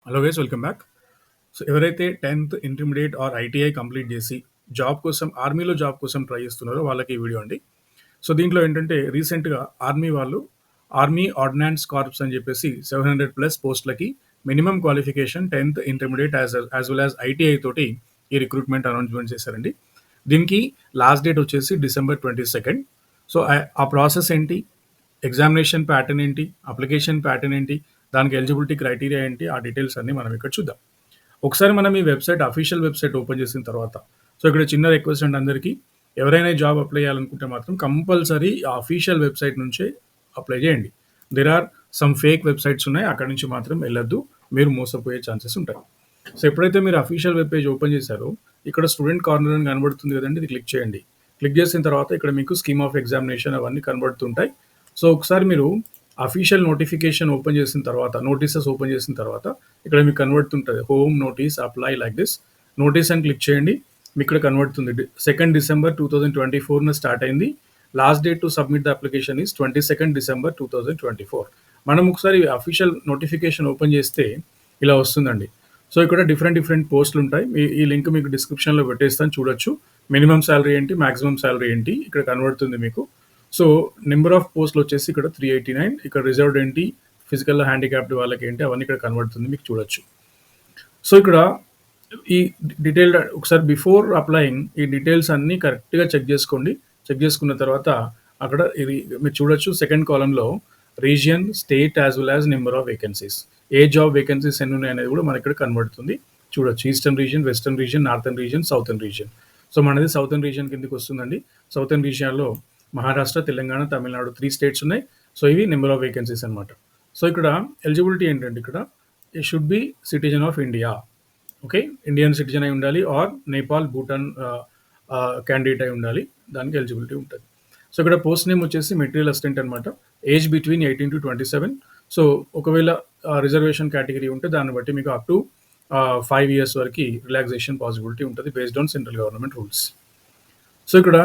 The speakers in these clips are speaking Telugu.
Hello guys, welcome back. So ఎవరైతే 10th intermediate or ITI complete చేసి జాబ్ కోసం ఆర్మీలో జాబ్ కోసం ట్రై చేస్తున్నారో వాళ్ళకి ఈ వీడియో అండి. సో దీంట్లో ఏంటంటే రీసెంట్గా ఆర్మీ వాళ్ళు ఆర్మీ ఆర్డినాన్స్ కార్ప్స్ అని చెప్పేసి 700+ పోస్టులకి minimum qualification 10th intermediate as well as ITI తోటి ఈ రిక్రూట్మెంట్ అనౌన్స్మెంట్ చేశారండి. దీనికి లాస్ట్ డేట్ వచ్చేసి December 22. సో ఆ ప్రాసెస్ ఏంటి, ఎగ్జామినేషన్ ప్యాటర్న్ ఏంటి, అప్లికేషన్ ప్యాటర్న్ ఏంటి, దానికి ఎలిజిబిలిటీ క్రైటీరియా ఏంటి, ఆ డీటెయిల్స్ అన్ని మనం ఇక్కడ చూద్దాం. ఒకసారి మనం ఈ వెబ్సైట్ అఫీషియల్ వెబ్సైట్ ఓపెన్ చేసిన తర్వాత, సో ఇక్కడ చిన్న రిక్వెస్ట్ అండి అందరికీ, ఎవరైనా జాబ్ అప్లై చేయాలనుకుంటే మాత్రం కంపల్సరీ ఆ అఫీషియల్ వెబ్సైట్ నుంచే అప్లై చేయండి. There are some fake websites ఉన్నాయి, అక్కడ నుంచి మాత్రం వెళ్ళొద్దు, మీరు మోసపోయే ఛాన్సెస్ ఉంటాయి. సో ఎప్పుడైతే మీరు అఫీషియల్ వెబ్ పేజ్ ఓపెన్ చేశారో ఇక్కడ స్టూడెంట్ కార్నర్ అని కనబడుతుంది కదండి, ఇది క్లిక్ చేయండి. క్లిక్ చేసిన తర్వాత ఇక్కడ మీకు స్కీమ్ ఆఫ్ ఎగ్జామినేషన్ అవన్నీ కనబడుతుంటాయి. సో ఒకసారి మీరు అఫీషియల్ నోటిఫికేషన్ ఓపెన్ చేసిన తర్వాత, నోటీసెస్ ఓపెన్ చేసిన తర్వాత ఇక్కడ మీకు కన్వర్తుంటుంది home notice apply like this. Notice అని క్లిక్ చేయండి, మీకు ఇక్కడ కన్వర్తుంది. 2nd December 2024 స్టార్ట్ అయింది. Last date to submit the application is 22nd December 2024. మనం ఒకసారి అఫీషియల్ నోటిఫికేషన్ ఓపెన్ చేస్తే ఇలా వస్తుందండి. సో ఇక్కడ డిఫరెంట్ పోస్టులు ఉంటాయి. ఈ లింక్ మీకు డిస్క్రిప్షన్లో పెట్టేస్తాను, చూడొచ్చు. మినిమం శాలరీ ఏంటి, మాక్సిమం శాలరీ ఏంటి ఇక్కడ కన్వర్తుంది మీకు. సో నెంబర్ ఆఫ్ పోస్టులు వచ్చేసి ఇక్కడ 389. ఇక్కడ రిజర్వ్డ్ ఏంటి, ఫిజికల్ హ్యాండిక్యాప్డ్ వాళ్ళకి ఏంటి, అవన్నీ ఇక్కడ కన్వర్తుంది, మీకు చూడొచ్చు. సో ఇక్కడ ఈ డీటెయిల్డ్ ఒకసారి బిఫోర్ అప్లయింగ్ ఈ డీటెయిల్స్ అన్నీ కరెక్ట్గా చెక్ చేసుకోండి. చెక్ చేసుకున్న తర్వాత అక్కడ ఇది మీరు చూడొచ్చు, సెకండ్ కాలంలో region, state as well as number of vacancies, A job vacancies ఎన్ని ఉన్నాయి అనేది కూడా మనకి ఇక్కడ కనబడుతుంది, చూడొచ్చు. Eastern region, western region, northern region, southern region. So మనది సౌతర్న్ రీజియన్ కిందకి వస్తుందండి. సౌతర్న్ రీజియన్లో మహారాష్ట్ర, తెలంగాణ, తమిళనాడు 3 స్టేట్స్ ఉన్నాయి. సో ఇవి నెంబర్ ఆఫ్ వేకెన్సీస్ అనమాట. సో ఇక్కడ ఎలిజిబిలిటీ ఏంటంటే ఇక్కడ ఈ should be citizen of India. Okay, Indian citizen అయి ఉండాలి, ఆర్ నేపాల్, భూటాన్ క్యాండిడేట్ అయి ఉండాలి, దానికి ఎలిజిబిలిటీ ఉంటుంది. సో ఇక్కడ పోస్ట్ నేమ్ వచ్చేసి మెటీరియల్ అసిస్టెంట్ అనమాట. Age between 18 to 27. సో ఒకవేళ రిజర్వేషన్ కేటగిరీ ఉంటే దాన్ని బట్టి మీకు అప్ టు 5 years వరకు రిలాక్సేషన్ పాసిబిలిటీ ఉంటుంది based on central government rules. So ఇక్కడ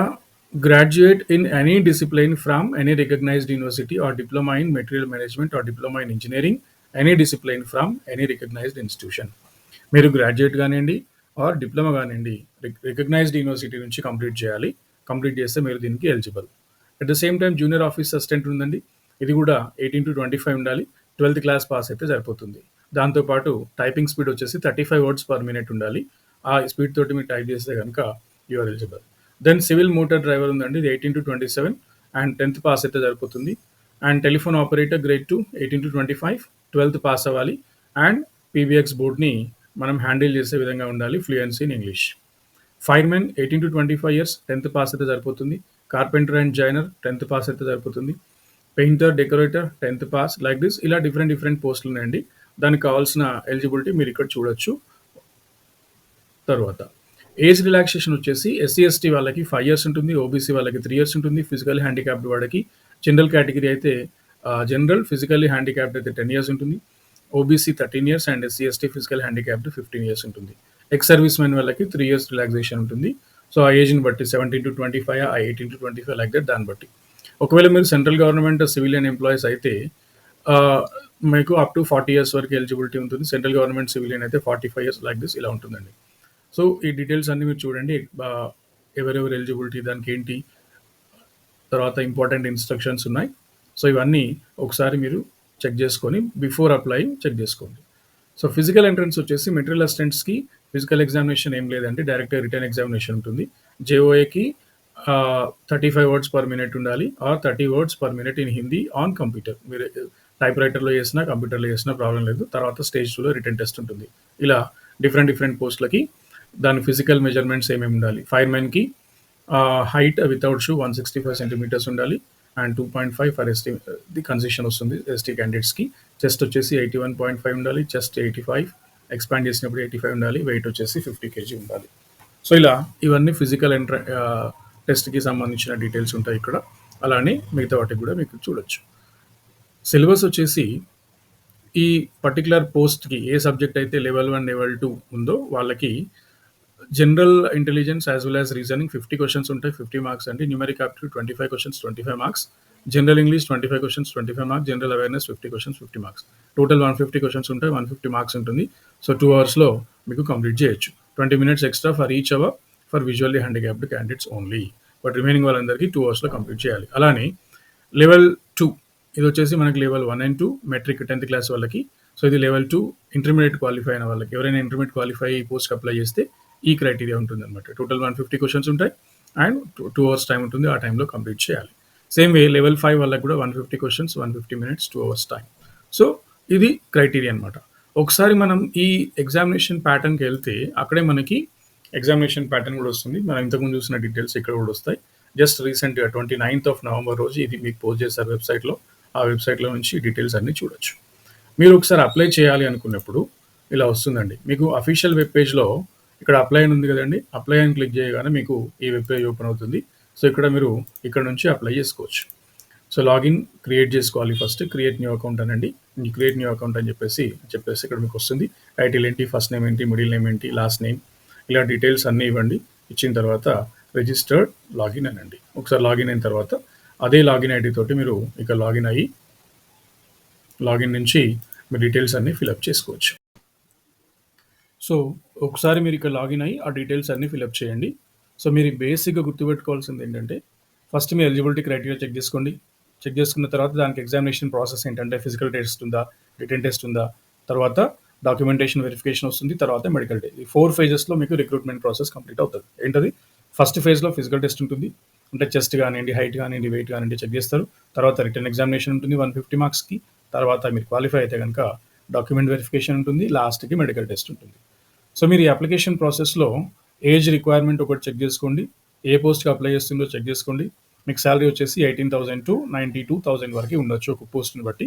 graduate in any discipline from any recognised university or diploma in material management or diploma in engineering any discipline from any recognised institution. మీరు గ్రాడ్యుయేట్ కానివ్వండి ఆర్ డిప్లొమా కానివ్వండి, రికగ్నైజ్డ్ యూనివర్సిటీ నుంచి కంప్లీట్ చేయాలి. కంప్లీట్ చేస్తే మీరు దీనికి eligible. At the same time junior office assistant ఉందండి, ఇది కూడా 18 to 25 ఉండాలి. 12th క్లాస్ పాస్ అయితే సరిపోతుంది. దాంతోపాటు టైపింగ్ స్పీడ్ వచ్చేసి 35 words per minute ఉండాలి. ఆ స్పీడ్ తోటి మీరు టైప్ చేస్తే కనుక you are eligible. Then civil motor driver ఉందండి, ఇది 18 to 27 అండ్ 10th పాస్ అయితే సరిపోతుంది. And telephone operator grade 2 18 to 25 12th pass అవ్వాలి. అండ్ పీబీఎక్స్ బోర్డ్ని మనం హ్యాండిల్ చేసే విధంగా ఉండాలి, fluency in English. Firemen 18 to 25 years 10th pass అయితే సరిపోతుంది. కార్పెంటర్ అండ్ జైనర్ 10th పాస్ అయితే సరిపోతుంది. Painter, decorator 10th pass like this. ఇలా డిఫరెంట్ పోస్టులు ఉన్నాయండి. దానికి కావాల్సిన ఎలిజిబిలిటీ మీరు ఇక్కడ చూడొచ్చు. తర్వాత ఏజ్ రిలాక్సేషన్ వచ్చేసి ఎస్సీ ఎస్టీ వాళ్ళకి 5 years ఉంటుంది, ఓబీసీ వాళ్ళకి 3 years ఉంటుంది, ఫిజికల్ హ్యాండిక్యాప్డ్ వాళ్ళకి జనరల్ కేటగిరీ అయితే జనరల్, ఫిజికల్లీ హ్యాండిక్యాప్డ్ అయితే 10 years ఉంటుంది, OBC 13 years and SC ST physical handicapped 15 years ఉంటుంది. ఎక్స్ సర్వీస్ మెన్ వాళ్ళకి 3 years రిలాక్సేషన్ ఉంటుంది. సో ఆ ఏజ్ని బట్టి 17 to 25, 18 to 25 లైక్ దట్, దాన్ని బట్టి. ఒకవేళ మీరు సెంట్రల్ గవర్నమెంట్ సివిలియన్ ఎంప్లాయీస్ అయితే మీకు అప్ టు 40 years వరకు ఎలిజిబిలిటీ ఉంటుంది. సెంట్రల్ గవర్నమెంట్ సివిలియన్ అయితే 45 years లైక్ దిస్, ఇలా ఉంటుందండి. సో ఈ డీటెయిల్స్ అన్ని మీరు చూడండి, ఎవరెవరు ఎలిజిబిలిటీ, దానికి ఏంటి, తర్వాత ఇంపార్టెంట్ ఇన్స్ట్రక్షన్స్ ఉన్నాయి. సో ఇవన్నీ ఒకసారి మీరు చెక్ చేసుకొని బిఫోర్ అప్లయింగ్ చెక్ చేసుకోండి. సో ఫిజికల్ ఎంట్రన్స్ వచ్చేసి మెటీరియల్ అసిస్టెంట్స్కి ఫిజికల్ ఎగ్జామినేషన్ ఏం లేదంటే డైరెక్ట్ రిటర్న్ ఎగ్జామినేషన్ ఉంటుంది. జేఓఏకి 35 words per minute ఉండాలి, or 30 words per minute in Hindi on computer. మీరు టైప్ రైటర్లో చేసినా కంప్యూటర్లో చేసినా ప్రాబ్లం లేదు. తర్వాత స్టేజ్ 2లో రిటర్న్ టెస్ట్ ఉంటుంది. ఇలా డిఫరెంట్ పోస్టులకి దాని ఫిజికల్ మెజర్మెంట్స్ ఏమేమి ఉండాలి. ఫైర్మెన్కి హైట్ వితౌట్ షూ 165 centimeters ఉండాలి and 2.5 for ST the concession వస్తుంది ఎస్టీ క్యాండిడేట్స్కి. చెస్ట్ వచ్చేసి 81.5 ఉండాలి, చెస్ట్ 85, ఎక్స్పాండ్ చేసినప్పుడు 85 ఉండాలి, వెయిట్ వచ్చేసి 50 kg ఉండాలి. సో ఇలా ఇవన్నీ ఫిజికల్ టెస్ట్కి సంబంధించిన డీటెయిల్స్ ఉంటాయి ఇక్కడ. అలానే మిగతా వాటికి కూడా మీకు చూడొచ్చు. సిలబస్ వచ్చేసి ఈ పర్టికులర్ పోస్ట్కి ఏ సబ్జెక్ట్ అయితే లెవెల్ 1, లెవెల్ 2 ఉందో వాళ్ళకి general intelligence as well as reasoning 50 questions ఉంటాయి, 50 marks అండి. Numeric aptitude 25 questions, 25 marks. General English 25 questions 25 marks, general awareness 50 questions 50 marks. Total 150 questions ఉంటాయి. 150 మార్క్స్ ఉంటుంది. సో 2 అవర్స్‌లో మీకు కంప్లీట్ చేయొచ్చు. 20 minutes extra for each hour for visually handicapped candidates only. But remaining వాళ్ళందరికీ 2 అవర్స్‌లో కంప్లీట్ చేయాలి. అలానే లెవెల్ 2 ఇదొచ్చేసి మనకి level 1 and 2 metric 10th class వాళ్ళకి. సో ఇది లెవెల్ 2 ఇంటర్మీడియేట్ క్వాలిఫై అయిన వాళ్ళకి. ఎవరైనా ఇంటర్మీడియేట్ క్వాలిఫై ఈ పోస్ట్‌కి అప్లై చేస్తే ఈ క్రైటీరియా ఉంటుందన్నమాట. టోటల్ 150 క్వెషన్స్ ఉంటాయి అండ్ 2 అవర్స్ టైం ఉంటుంది. ఆ టైంలో కంప్లీట్ చేయాలి. సేమ్ వే లెవెల్ 5 వాళ్ళకి కూడా 150 questions 150 minutes 2 hours time. So ఇది క్రైటీరియా అనమాట. ఒకసారి మనం ఈ ఎగ్జామినేషన్ ప్యాటర్న్‌కి వెళ్తే అక్కడే మనకి ఎగ్జామినేషన్ ప్యాటర్న్ కూడా వస్తుంది. మనం ఇంతకుముందు చూసిన డీటెయిల్స్ ఇక్కడ కూడా వస్తాయి. జస్ట్ రీసెంట్‌గా 29th ఆఫ్ నవంబర్ రోజు ఇది మీకు పోస్ట్ చేశారు వెబ్‌సైట్‌లో. ఆ వెబ్‌సైట్‌లో నుంచి డీటెయిల్స్ అన్నీ చూడొచ్చు. మీరు ఒకసారి అప్లై చేయాలి అనుకున్నప్పుడు ఇలా వస్తుందండి. మీకు అఫీషియల్ వెబ్ పేజ్‌లో ఇక్కడ అప్లై అని ఉంది కదండీ! అప్లై అని క్లిక్ చేయగానే మీకు ఈ వెబ్ పేజ్ ఓపెన్ అవుతుంది. సో ఇక్కడ మీరు ఇక్కడ నుంచి అప్లై చేసుకోవచ్చు. సో లాగిన్ క్రియేట్ చేసుకోవాలి ఫస్ట్. క్రియేట్ న్యూ అకౌంట్ అనండి. ఈ క్రియేట్ న్యూ అకౌంట్ అని చెప్పేసి ఇక్కడ మీకు వస్తుంది. టైటిల్ ఏంటి, ఫస్ట్ నేమ్ ఏంటి, మిడిల్ నేమ్ ఏంటి, లాస్ట్ నేమ్ ఇలా డీటెయిల్స్ అన్నీ ఇవ్వండి. ఇచ్చిన తర్వాత రిజిస్టర్డ్ లాగిన్ అనండి. ఒకసారి లాగిన్ అయిన తర్వాత అదే లాగిన్ ఐడి తోటి మీరు ఇక్కడ లాగిన్ అయ్యి లాగిన్ నుంచి మీ డీటెయిల్స్ అన్నీ ఫిలప్ చేసుకోవచ్చు. సో ఒకసారి మీరు ఇక్కడ లాగిన్ అయ్యి ఆ డీటెయిల్స్ అన్నీ ఫిలప్ చేయండి. సో మీరు బేసిక్‌గా గుర్తుపెట్టుకోవాల్సింది ఏంటంటే ఫస్ట్ మీ ఎలిజిబిలిటీ క్రైటీరియా చెక్ చేసుకోండి. చెక్ చేసుకున్న తర్వాత దానికి ఎగ్జామినేషన్ ప్రాసెస్ ఏంటంటే ఫిజికల్ టెస్ట్ ఉందా, రిటన్ టెస్ట్ ఉందా, తర్వాత డాక్యుమెంటేషన్ వెరిఫికేషన్ వస్తుంది, తర్వాత మెడికల్ టెస్ట్. ఈ 4 ఫేజెస్‌లో మీకు రిక్రూట్మెంట్ ప్రాసెస్ కంప్లీట్ అవుతుంది. ఏంటది? ఫస్ట్ ఫేజ్‌లో ఫిజికల్ టెస్ట్ ఉంటుంది. అంటే చెస్ట్ కానివ్వండి, హైట్ కానివ్వండి, వెయిట్ కానివ్వండి చెక్ చేస్తారు. తర్వాత రిటన్ ఎగ్జామినేషన్ ఉంటుంది 150 మార్క్స్‌కి. తర్వాత మీరు క్వాలిఫై అయితే గనుక డాక్యుమెంట్ వెరిఫికేషన్ ఉంటుంది. లాస్ట్‌కి మెడికల్ టెస్ట్ ఉంటుంది. సో మీరు ఈ అప్లికేషన్ ప్రాసెస్‌లో ఏజ్ రిక్వైర్మెంట్ ఒకటి చెక్ చేసుకోండి. ఏ పోస్ట్‌కి అప్లై చేస్తుందో చెక్ చేసుకోండి. మీకు సాలరీ వచ్చేసి 18,000 టు 92,000 వరకు ఉండొచ్చు ఒక పోస్ట్‌ని బట్టి.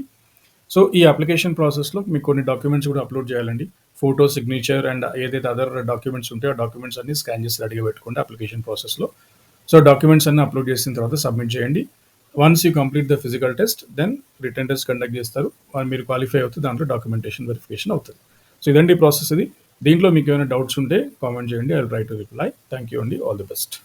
సో ఈ అప్లికేషన్ ప్రాసెస్‌లో మీకు కొన్ని డాక్యుమెంట్స్ కూడా అప్లోడ్ చేయాలండి. ఫోటో, సిగ్నేచర్ అండ్ ఏదైతే అదర్ డాక్యుమెంట్స్ ఉంటాయో ఆ డాక్యుమెంట్స్ అన్ని స్కాన్ చేసి రెడీగా పెట్టుకోండి అప్లికేషన్ ప్రాసెస్‌లో. సో డాక్యుమెంట్స్ అన్ని అప్లోడ్ చేసిన తర్వాత సబ్మిట్ చేయండి. Once you complete the physical test then written test conduct చేస్తారు. మీరు క్వాలిఫై అవుతే దాంట్లో డాక్యుమెంటేషన్ వెరిఫికేషన్ అవుతుంది. సో ఇదండి ప్రాసెస్ ఇది. దీంట్లో మీకు ఏమైనా డౌట్స్ ఉంటే కామెంట్ చేయండి. I will try to reply. Thank you అండి. All the best.